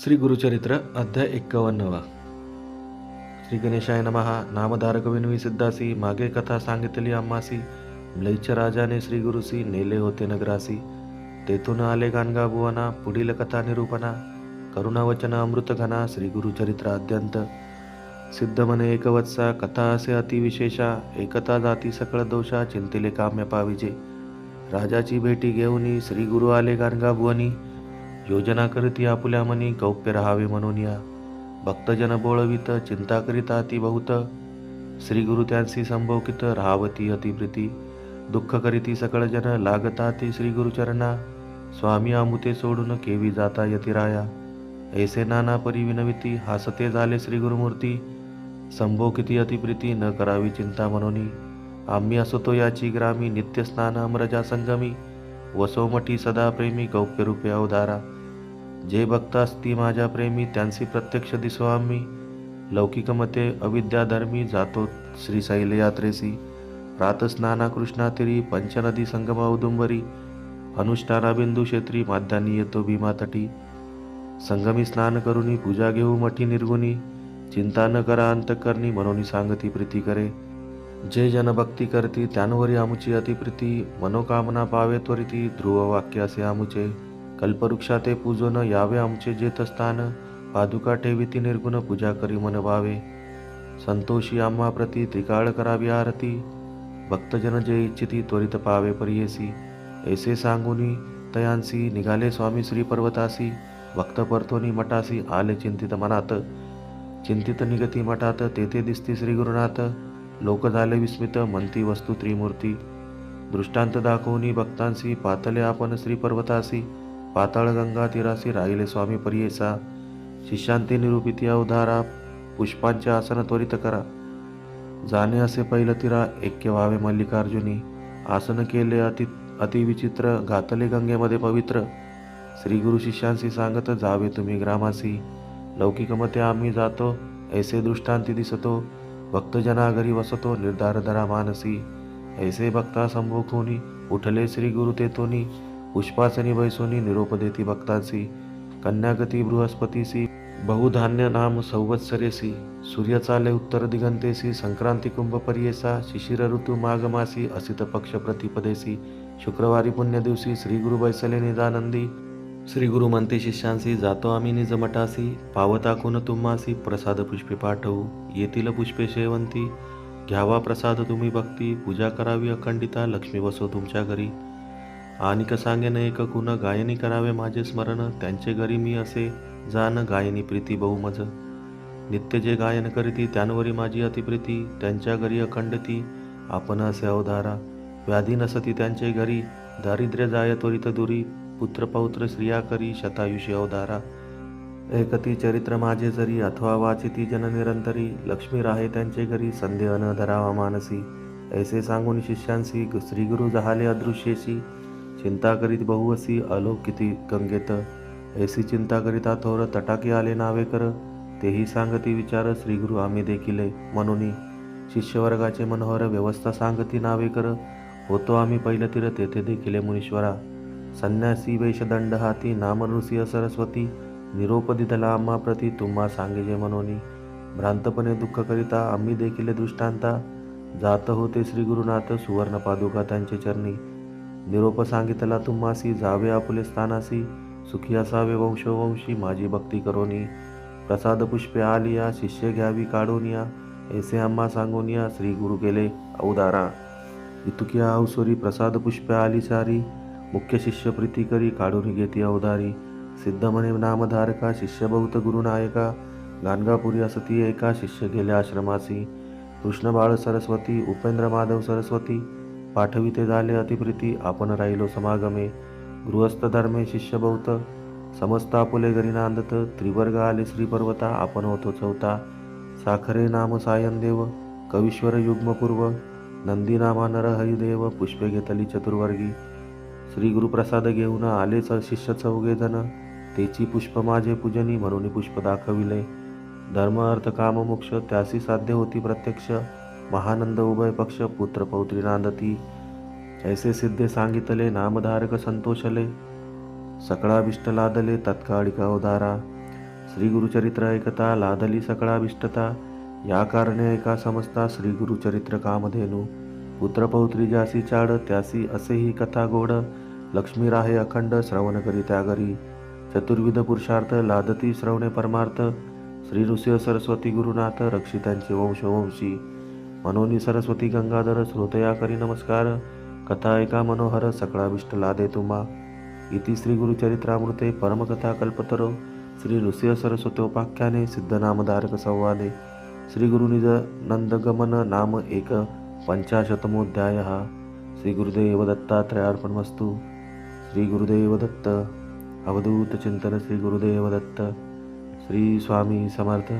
श्री गुरुचरित्र अध्याय 51. श्री गणेशाय नमः. नामधारक विनवी सिद्धासी, मागे कथा सांगितली आम्हासी. म्लेच्छ राजाने श्री गुरुसी नेले होते नगरासी. तेथून आले गाणगाभुवना, पुढील कथा निरूपणा. करुणावचन अमृत घना, श्री गुरुचरित्र अद्यंत. सिद्ध म्हणे एकवत्सा, कथा असे अतिविशेषा. एकता जाती सकळ दोषा, चिंतिले काम्य पाविजे. राजाची भेटी घेऊनी श्री गुरु आले गाणगाभुवनी. योजना करती आपुल्या मनी, गौप्य राहावे म्हणून या. भक्तजन बोळवित, चिंता करीता अति बहुत. श्री गुरु त्यांसी संभोकित, राहावती अतिप्रीती. दुःख करीती सकळ जन, लागता ते श्री गुरुचरणा. स्वामी आमुते सोडून, केवी जाता यतिराया. ऐसे नाना परी विनविती, हासते झाले श्री गुरुमूर्ती. संभोकिती अतिप्रीती, न करावी चिंता म्हणूनी. आम्ही असतो याची ग्रामी, नित्य स्नान अमरजा संगमी. वसोमठी सदा प्रेमी, गौप्य रूपे अवधारा. जे भक्त असती माझ्या प्रेमी, त्यांसी प्रत्यक्ष दिसो आम्ही. लौकिक मते अविद्याधर्मी, जातो श्रीशैल यात्रेसी. प्रातस्नाना कृष्णातीरी, पंचनदी संगम औदुंबरी. अनुष्ठाना बिंदू क्षेत्री, माध्यान्नी येतो भीमातटी. संगमी स्नान करुनी, पूजा घेऊ मठी निर्गुणी. चिंता न करा अंतकरणी, म्हणून सांगती प्रीती करे. जे जन भक्ती करती, त्यांवरी आमुची अतिप्रीती. मनोकामना पावे त्वरिती, ध्रुव वाक्य असे आमुचे. कल्पवृक्षा ते पूजन, यावे आमचे जेतस्थान. पादुका ठेविती निर्गुण, पूजा करी मन भावे. संतोषी आम्हा प्रती, त्रिकाळ करावी आरती. भक्तजन जे इच्छिती, त्वरित पावे परियेसी. ऐसे सांगुनी तयांसी, निघाले स्वामी श्री पर्वतासी. भक्त परतोनी मठासी, आले चिंतित मनात. चिंतित निगती मठात, तेथे दिसती श्री गुरुनाथ. लोक झाले विस्मित, म्हणती वस्तू त्रिमूर्ती. दृष्टांत दाखवूनी भक्तांसी, पातले आपण श्री पर्वतासी. पाताळ गंगा तीरासी, राहिले स्वामी परियेसा. शिष्यांती निरूपिती अवधारा, पुष्पांचे आसन त्वरित करा. जाणे असे पैल तीरा, ऐक्य व्हावे मल्लिकार्जुनी. आसन केले अतिविचित्र, घातले गंगेमध्ये पवित्र. श्री गुरु शिष्यांशी सांगत, जावे तुम्ही ग्रामासी. लौकिक मते आम्ही जातो, ऐसे दृष्टांती दिसतो. भक्तजना घरी वसतो, निर्धार धरा मानसी. ऐसे भक्ता संभोखोनी, उठले श्री गुरु तेथोनी. पुष्पासनी बैसोनी, निरोप देती भक्तांसी. कन्यागती बृहस्पतीसी, बहुधान्य नाम संवत्सरेसी. सूर्य चाले उत्तर दिगंतेसी, संक्रांती कुंभ परियेसा. शिशिर ऋतू माघ मासी, असित पक्ष प्रतिपदेसी. शुक्रवारी पुण्य दिवशी, श्री गुरु बैसले निजानंदी. श्री गुरु म्हणते शिष्यांसी, जातो आम्ही निज मठासी. पावता कोण तुम्हासी, प्रसाद पुष्पे पाठवू. येतील पुष्पे शेवंती, घ्यावा प्रसाद तुम्ही भक्ती. पूजा करावी अखंडिता, लक्ष्मी बसो तुमच्या घरी. आनिक सांगेन एक कुण, गायनी करावे माझे स्मरण. त्यांचे घरी मी असे जान, गायनी प्रीती बहुमज. नित्य जे गायन करीती, त्यांवरी माझी अतिप्रीती. त्यांच्या घरी अखंडती, आपण असे अवधारा. व्याधी नसती त्यांचे घरी, दारिद्र्य जाय त्वरित दुरी. पुत्र पौत्र स्त्रिया करी, शतायुषी अवधारा. ऐकती चरित्र माझे जरी, अथवा वाचिती जन निरंतरी. लक्ष्मी राहे त्यांचे घरी, संदेह न धरावा मानसी. ऐसे सांगून शिष्यांसी, श्री गुरु झाले अदृश्येशी. चिंता करीत बहुवसी, अलोकिती गंगेत. ऐसी चिंता करिता थोर, तटाके आले नावेकर. तेही सांगती विचार, श्री गुरु आम्ही देखिले म्हणून. शिष्यवर्गाचे मनोहर, व्यवस्था सांगती नावेकर. होतो आम्ही पैलतीर, तेथे देखिले मुनीश्वरा. संन्यासी वेशदंड हाती, नाम नृसिंह सरस्वती. निरोप दिधला आम्हा प्रती, तुम्हा सांगेजे मनोनी. भ्रांतपणे दुःख करिता, आम्ही देखिले दृष्टांता. जात होते श्री गुरुनाथ, सुवर्ण पादुका त्यांचे चरणी. निरोप सांगितला तुम्हासी, जावे आपुले स्थानासी. सुखी असावे वंशोवंशी, माझी भक्ती करोनी. प्रसाद पुष्पे आलिया, शिष्य घ्यावी काढूनिया. ऐसे आम्हा सांगूनिया, श्री गुरु केले अवधारा. इतुकिया अवसोरी, प्रसाद पुष्पे आली सारी. मुख्य शिष्य प्रीती करी, काढून घेती अवधारी. सिद्ध म्हणे नामधारका, शिष्य बहुत गुरुनायका. गाणगापुरी असती एका, शिष्य गेले आश्रमासी. कृष्ण बाळ सरस्वती, उपेंद्र माधव सरस्वती. पाठविते झाले अतिप्रीती, आपण राहिलो समागमे. गृहस्थ धर्मे शिष्य बहुत, समस्त आपुले घरी नांदत. त्रिवर्ग आले श्री पर्वता, आपण होतो चौथा. साखरे नाम सायनदेव, कवीश्वर युग्मपूर्व. नंदी नामा नर हरिदेव, पुष्पे घेतली चतुर्वर्गी. श्री गुरुप्रसाद घेऊन आलेच शिष्य चौघे जण. तेची पुष्प माझे पूजनी, म्हणून पुष्प दाखविले. धर्म अर्थ काम मोक्ष, त्यासी साध्य होती प्रत्यक्ष. महानंद उभय पक्ष, पुत्र पौत्री नांदती. ऐसे सिद्धे सांगितले, नामधारक संतोषले. सकळाभिष्ट लादले, तत्काळिक अवधारा. श्री गुरुचरित्र ऐकता लादली सकळाभिष्टता, या कारणे ऐका समजता श्री गुरुचरित्र कामधेनू. पुत्रपौत्री ज्यासी चाड त्यासी असेही कथा गोड, लक्ष्मी राहे अखंड श्रवण करी त्या घरी. चतुर्विध पुरुषार्थ लादती श्रवणे परमार्थ, श्री नृसिंह सरस्वती गुरुनाथ रक्षितांचे वंशवंशी. मनोनी सरस्वती गंगाधर श्रोतया करी नमस्कार, कथा ऐका मनोहर सकळाभिष्ट लादे तुम्हा. इति श्री गुरुचरित्रामृते परमकथा कल्पतरो श्री नृसिंह सरस्वतोपाख्याने सिद्धनामधारक संवादे श्री गुरुनिज नंदगमन नाम एक पंचाशतमोऽध्यायः. श्री गुरुदेव दत्तात्रयार्पणमस्तु. श्री गुरुदेव दत्त. अवधूत चिंतन श्री गुरुदेव दत्त. श्री स्वामी समर्थ.